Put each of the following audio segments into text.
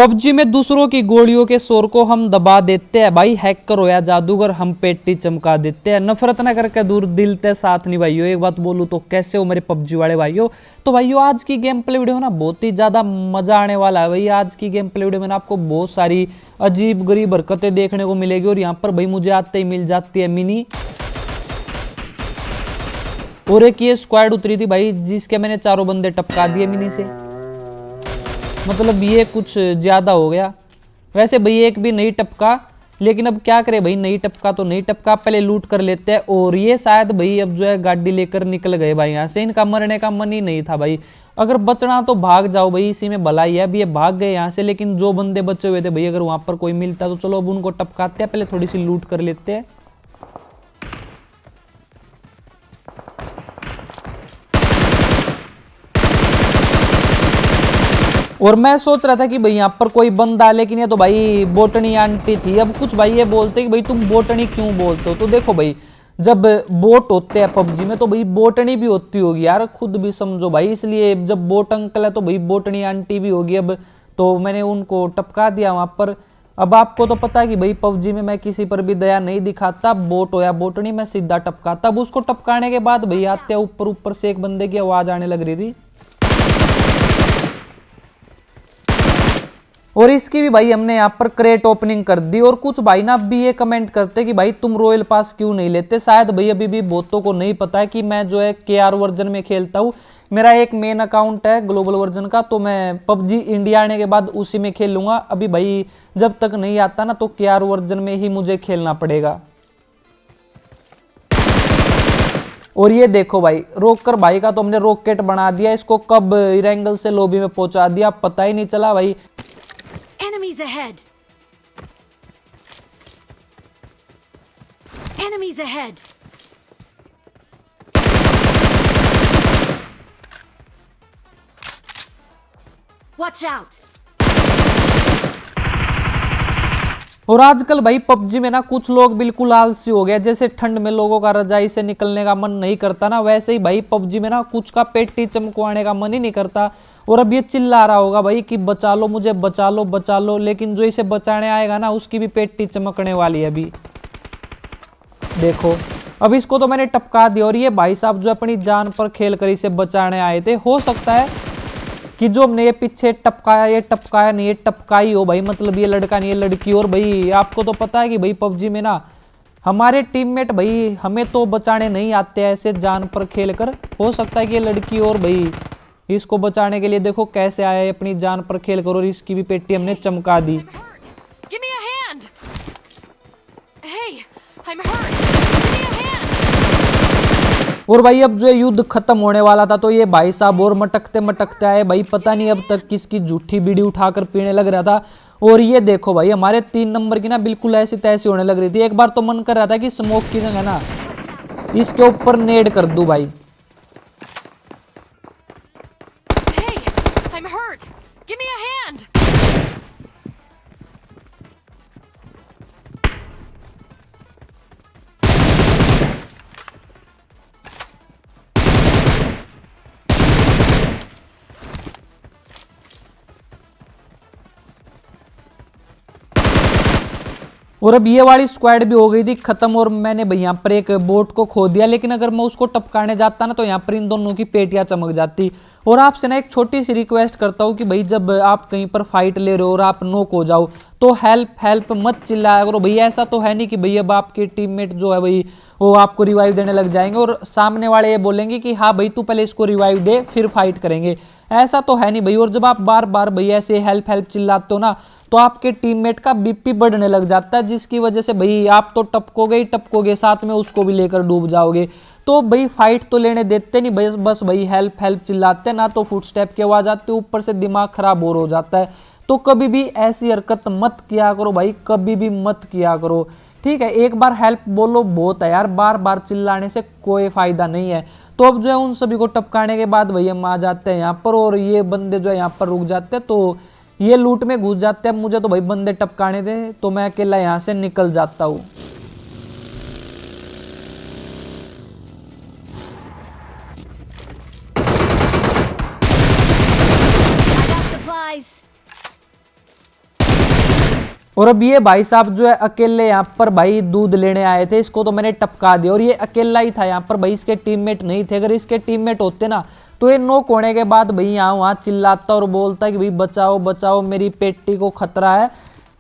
PUBG में दूसरों की गोलियों के शोर को हम दबा देते हैं भाई, हैकर हो या जादूगर हम पेटी चमका देते हैं। नफरत ना करके दूर दिल ते साथ नहीं भाइयों। एक बात बोलूं तो कैसे हो मेरे पबजी वाले भाइयों। तो भाइयों आज की गेम प्ले वीडियो ना बहुत ही ज्यादा मजा आने वाला है भाई। आज की गेम प्ले वीडियो में ना आपको बहुत सारी अजीब गरीब हरकतें देखने को मिलेगी और यहाँ पर भाई मुझे आते ही मिल जाती है मिनी, और एक ये स्क्वाड उतरी थी भाई जिसके मैंने चारों बंदे टपका दिए मिनी से। मतलब ये कुछ ज्यादा हो गया। वैसे भाई एक भी नहीं टपका, लेकिन अब क्या करे भाई, नहीं टपका तो नहीं टपका, पहले लूट कर लेते हैं। और ये शायद भाई अब जो है गाड़ी लेकर निकल गए भाई यहाँ से। इनका मरने का मन ही नहीं था भाई। अगर बचना तो भाग जाओ भाई, इसी में भलाई है। अभी ये भाग गए यहाँ से, लेकिन जो बंदे बचे हुए थे भाई अगर वहां पर कोई मिलता तो चलो अब उनको टपकाते हैं, पहले थोड़ी सी लूट कर लेते हैं। और मैं सोच रहा था कि भाई यहाँ पर कोई बंदा है, लेकिन ये तो भाई बोटनी आंटी थी। अब कुछ भाई ये बोलते कि भाई तुम बोटनी क्यों बोलते हो, तो देखो भाई जब बोट होते हैं पबजी में तो भाई बोटनी भी होती होगी यार, खुद भी समझो भाई। इसलिए जब बोट अंकल है तो भाई बोटनी आंटी भी होगी। अब तो मैंने उनको टपका दिया वहां पर। अब आपको तो पता है कि भाई पबजी में मैं किसी पर भी दया नहीं दिखाता, बोट हो या बोटनी मैं सीधा टपकाता। अब उसको टपकाने के बाद भाई आते ऊपर ऊपर से एक बंदे की आवाज आने लग रही थी, और इसकी भी भाई हमने यहाँ पर क्रेट ओपनिंग कर दी। और कुछ भाई ना भी ये कमेंट करते कि भाई तुम रॉयल पास क्यों नहीं लेते। शायद भाई अभी भी बहुतों को नहीं पता है कि मैं जो है KR वर्जन में खेलता हूँ। मेरा एक मेन अकाउंट है ग्लोबल वर्जन का, तो मैं पबजी इंडिया आने के बाद उसी में खेलूंगा। अभी भाई जब तक नहीं आता ना तो KR वर्जन में ही मुझे खेलना पड़ेगा। और ये देखो भाई रोककर भाई का तो हमने रॉकेट बना दिया। इसको कब इरेंगल से लॉबी में पहुंचा दिया पता ही नहीं चला भाई। Enemies ahead! Enemies ahead! Watch out! और आजकल भाई पबजी में ना कुछ लोग बिल्कुल आलसी हो गए। जैसे ठंड में लोगों का रजाई से निकलने का मन नहीं करता ना, वैसे ही भाई पबजी में ना कुछ का पेटी चमकवाने का मन ही नहीं करता। और अब ये चिल्ला रहा होगा भाई कि बचा लो मुझे, बचा लो बचा लो, लेकिन जो इसे बचाने आएगा ना उसकी भी पेटी चमकने वाली है अभी। देखो अब इसको तो मैंने टपका दिया, और ये भाई साहब जो अपनी जान पर खेल कर इसे बचाने आए थे। हो सकता है कि जो हमने ये पीछे टपकाया, ये टपकाया नहीं, ये टपकाई हो भाई। मतलब ये लड़का नहीं, ये लड़की। और भाई आपको तो पता है कि भाई पबजी में ना हमारे टीममेट भाई हमें तो बचाने नहीं आते ऐसे जान पर खेल कर। हो सकता है कि ये लड़की, और भाई इसको बचाने के लिए देखो कैसे आए अपनी जान पर खेल कर, और इसकी भी पेटी हमने चमका दी। Give me a hand! Hey, I'm hurt! Give me a hand! और भाई अब जो है युद्ध खत्म होने वाला था, तो ये भाई साहब और मटकते मटकते आए भाई। पता नहीं अब तक किसकी झूठी बीड़ी उठाकर पीने लग रहा था। और ये देखो भाई हमारे 3 नंबर की ना बिल्कुल ऐसी तैसी होने लग रही थी। एक बार तो मन कर रहा था कि स्मोक की जगह ना इसके ऊपर नेड कर दूं भाई। Hey, I'm hurt! Give me a hand! और अब ये वाली स्क्वाड भी हो गई थी खत्म, और मैंने भाई यहाँ पर एक बोट को खो दिया। लेकिन अगर मैं उसको टपकाने जाता ना तो यहाँ पर इन दोनों की पेटियां चमक जाती। और आपसे ना एक छोटी सी रिक्वेस्ट करता हूँ कि भाई जब आप कहीं पर फाइट ले रहे हो और आप नॉक हो जाओ तो हेल्प हेल्प मत चिल्लाया करो भाई। ऐसा तो है नहीं कि भाई अब आपके टीममेट जो है भाई वो आपको रिवाइव देने लग जाएंगे और सामने वाले ये बोलेंगे कि हाँ भाई तू पहले इसको रिवाइव दे फिर फाइट करेंगे। ऐसा तो है नहीं भाई। और जब आप बार बार भाई ऐसे हेल्प हेल्प चिल्लाते हो ना तो आपके टीममेट का बीपी बढ़ने लग जाता है, जिसकी वजह से भाई आप तो टपकोगे ही टपकोगे, साथ में उसको भी लेकर डूब जाओगे। तो भाई फाइट तो लेने देते नहीं, बस भाई हेल्प हेल्प चिल्लाते ना, तो फुटस्टेप की आवाज आती है, ऊपर से दिमाग खराब और हो जाता है। तो कभी भी ऐसी हरकत मत किया करो भाई, कभी भी मत किया करो, ठीक है। एक बार हेल्प बोलो बहुत है यार, बार बार चिल्लाने से कोई फायदा नहीं है। तो अब जो है उन सभी को टपकाने के बाद भाई हम आ जाते हैं यहाँ पर, और ये बंदे जो है यहाँ पर रुक जाते हैं, तो ये लूट में घुस जाते हैं। मुझे तो भाई बंदे टपकाने थे तो मैं अकेला यहाँ से निकल जाता हूँ। I got supplies! और अब ये भाई साहब जो है अकेले यहाँ पर भाई दूध लेने आए थे, इसको तो मैंने टपका दिया। और ये अकेला ही था यहाँ पर भाई, इसके टीममेट नहीं थे। अगर इसके टीममेट होते ना तो ये नॉक होने के बाद भाई यहाँ वहाँ चिल्लाता और बोलता कि भाई बचाओ बचाओ, मेरी पेटी को खतरा है।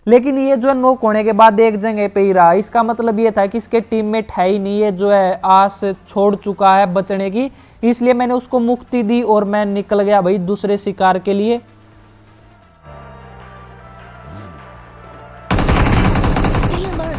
लेकिन ये जो है नॉक होने के बाद एक जगह पे ही रहा। इसका मतलब ये था कि इसके टीममेट है ही नहीं, ये जो है आस छोड़ चुका है बचने की। इसलिए मैंने उसको मुक्ति दी और मैं निकल गया भाई दूसरे शिकार के लिए। Stay alert.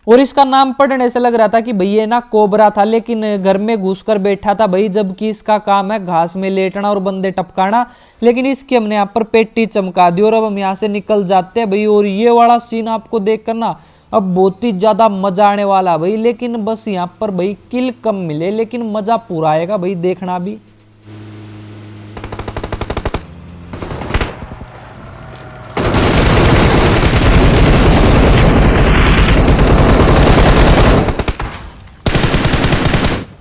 और इसका नाम पढ़ने से लग रहा था कि भैया ना कोबरा था, लेकिन घर में घुसकर बैठा था भाई, जबकि इसका काम है घास में लेटना और बंदे टपकाना। लेकिन इसकी हमने यहाँ पर पेटी चमका दी और अब हम यहाँ से निकल जाते हैं भाई। और ये वाला सीन आपको देख कर ना अब बहुत ही ज्यादा मजा आने वाला भाई। लेकिन बस यहाँ पर भाई किल कम मिले, लेकिन मजा पूरा आएगा भाई देखना भी।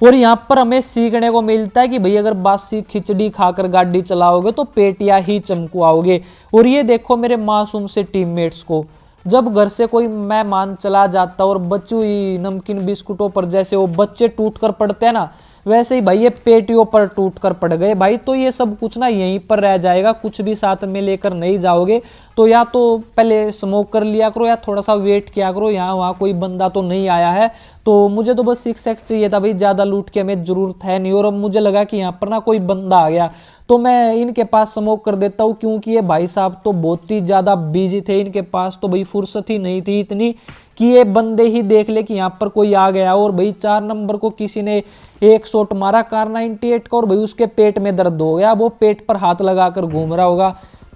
और यहाँ पर हमें सीखने को मिलता है कि भाई अगर बासी खिचड़ी खाकर गाड़ी चलाओगे तो पेटिया ही चमकुआओगे। और ये देखो मेरे मासूम से टीममेट्स को, जब घर से कोई मेहमान चला जाता और बची हुई नमकीन बिस्कुटों पर जैसे वो बच्चे टूट कर पड़ते हैं ना, वैसे ही भाई ये पेटियों पर टूट कर पड़ गए भाई। तो ये सब कुछ ना यहीं पर रह जाएगा, कुछ भी साथ में लेकर नहीं जाओगे। तो या तो पहले स्मोक कर लिया करो या थोड़ा सा वेट किया करो, यहाँ वहाँ कोई बंदा तो नहीं आया है। तो मुझे तो बस 6x चाहिए था भाई, ज़्यादा लूट की हमें जरूरत है नहीं। और अब मुझे लगा कि यहाँ पर ना कोई बंदा आ गया तो मैं इनके पास स्मोक कर देता हूँ, क्योंकि ये भाई साहब तो बहुत ही ज़्यादा बिजी थे। इनके पास तो भाई फुर्सत ही नहीं थी इतनी कि ये बंदे ही देख ले कि यहाँ पर कोई आ गया। और भाई 4 नंबर को किसी ने एक शॉट मारा कार 98 का और भाई उसके पेट में दर्द हो गया, वो पेट पर हाथ लगाकर घूम रहा होगा।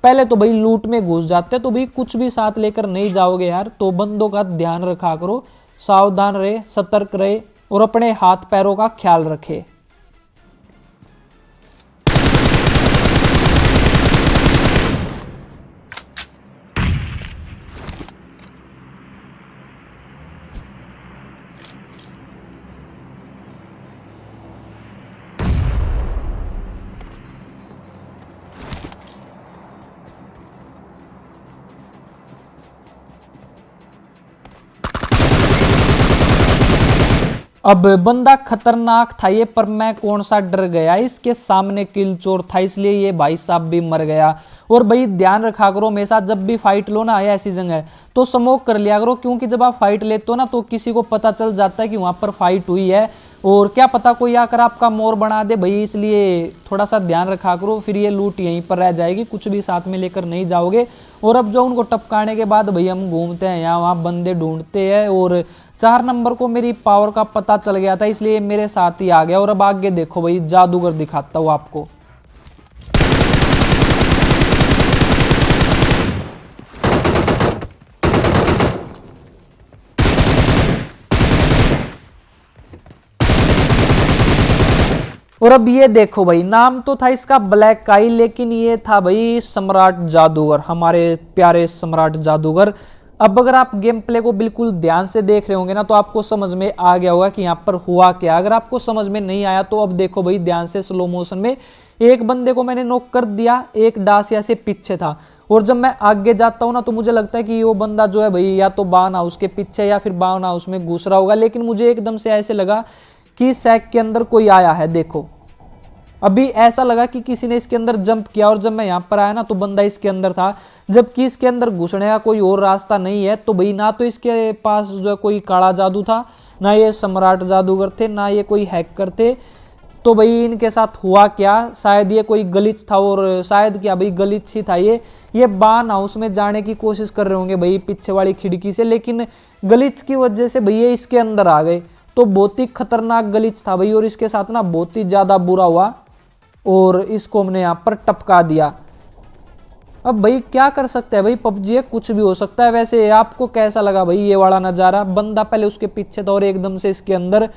पहले तो भाई लूट में घुस जाते तो भाई कुछ भी साथ लेकर नहीं जाओगे यार। तो बंदों का ध्यान रखा करो, सावधान रहे, सतर्क रहे और अपने हाथ पैरों का ख्याल रखे। अब बंदा खतरनाक था ये, पर मैं कौन सा डर गया, इसके सामने किल चोर था, इसलिए ये भाई साहब भी मर गया। और भाई ध्यान रखा करो हमेशा जब भी फाइट लो ना ऐसी जगह तो स्मोक कर लिया करो, क्योंकि जब आप फाइट लेते हो ना तो किसी को पता चल जाता है कि वहां पर फाइट हुई है और क्या पता कोई आकर आपका मोर बना दे भाई। इसलिए थोड़ा सा ध्यान रखा करो, फिर ये लूट यहीं पर रह जाएगी, कुछ भी साथ में लेकर नहीं जाओगे। और अब जो उनको टपकाने के बाद भाई हम घूमते हैं यहाँ वहाँ बंदे ढूंढते हैं। और 4 नंबर को मेरी पावर का पता चल गया था, इसलिए मेरे साथ ही आ गया। और अब आगे देखो भाई जादूगर दिखाता हूँ आपको। और अब ये देखो भाई, नाम तो था इसका ब्लैक काई, लेकिन ये था भाई सम्राट जादूगर, हमारे प्यारे सम्राट जादूगर। अब अगर आप गेम प्ले को बिल्कुल ध्यान से देख रहे होंगे ना तो आपको समझ में आ गया होगा कि यहाँ पर हुआ क्या। अगर आपको समझ में नहीं आया तो अब देखो भाई ध्यान से स्लो मोशन में, एक बंदे को मैंने नॉक कर दिया, एक डासिया से पीछे था। और जब मैं आगे जाता हूँ ना तो मुझे लगता है कि वो बंदा जो है भाई या तो बान हाउस के पीछे या फिर बान हाउस में घुस रहा होगा। लेकिन मुझे एकदम से ऐसे लगा कि सैक के अंदर कोई आया है। देखो अभी ऐसा लगा कि किसी ने इसके अंदर जंप किया और जब मैं यहाँ पर आया ना तो बंदा इसके अंदर था, जबकि इसके अंदर घुसने का कोई और रास्ता नहीं है। तो भाई ना तो इसके पास जो है कोई काला जादू था, ना ये सम्राट जादूगर थे, ना ये कोई हैकर थे। तो भाई इनके साथ हुआ क्या, शायद ये कोई गलिच था, और शायद क्या भाई गलिच ही था। ये बान हाउस में जाने की कोशिश कर रहे होंगे भाई पीछे वाली खिड़की से, लेकिन गलिच की वजह से भैया इसके अंदर आ गए। तो बहुत ही खतरनाक गलिच था भाई, और इसके साथ ना बहुत ही ज्यादा बुरा हुआ और इसको हमने यहाँ पर टपका दिया। अब भाई क्या कर सकते हैं भाई, पबजी है, कुछ भी हो सकता है। वैसे आपको कैसा लगा भाई ये वाला नज़ारा, बंदा पहले उसके पीछे था और एकदम से इसके अंदर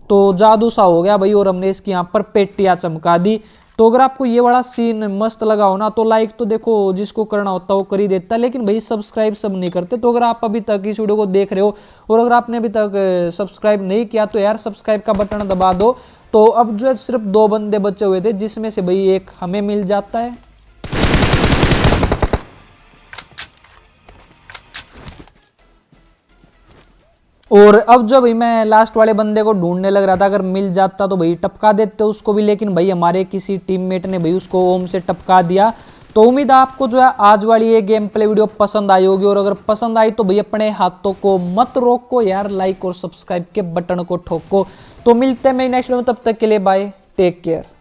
तो जादू सा हो गया भाई, और हमने इसकी यहाँ पर पेटियाँ चमका दी। तो अगर आपको ये वाला सीन मस्त लगा हो ना तो लाइक तो देखो जिसको करना होता है वो कर ही देता है, लेकिन भाई सब्सक्राइब सब नहीं करते। तो अगर आप अभी तक इस वीडियो को देख रहे हो और अगर आपने अभी तक सब्सक्राइब नहीं किया तो यार सब्सक्राइब का बटन दबा दो। तो अब जो है सिर्फ 2 बंदे बचे हुए थे जिसमें से भाई एक हमें मिल जाता है। और अब जो भाई मैं लास्ट वाले बंदे को ढूंढने लग रहा था, अगर मिल जाता तो भाई टपका देते उसको भी, लेकिन भाई हमारे किसी टीममेट ने भाई उसको ओम से टपका दिया। तो उम्मीद है आपको जो है आज वाली ये गेम प्ले वीडियो पसंद आई होगी, और अगर पसंद आई तो भाई अपने हाथों को मत रोको यार, लाइक और सब्सक्राइब के बटन को ठोको। तो मिलते हैं मैं नेक्स्ट वीडियो में, तब तक के लिए बाय, टेक केयर।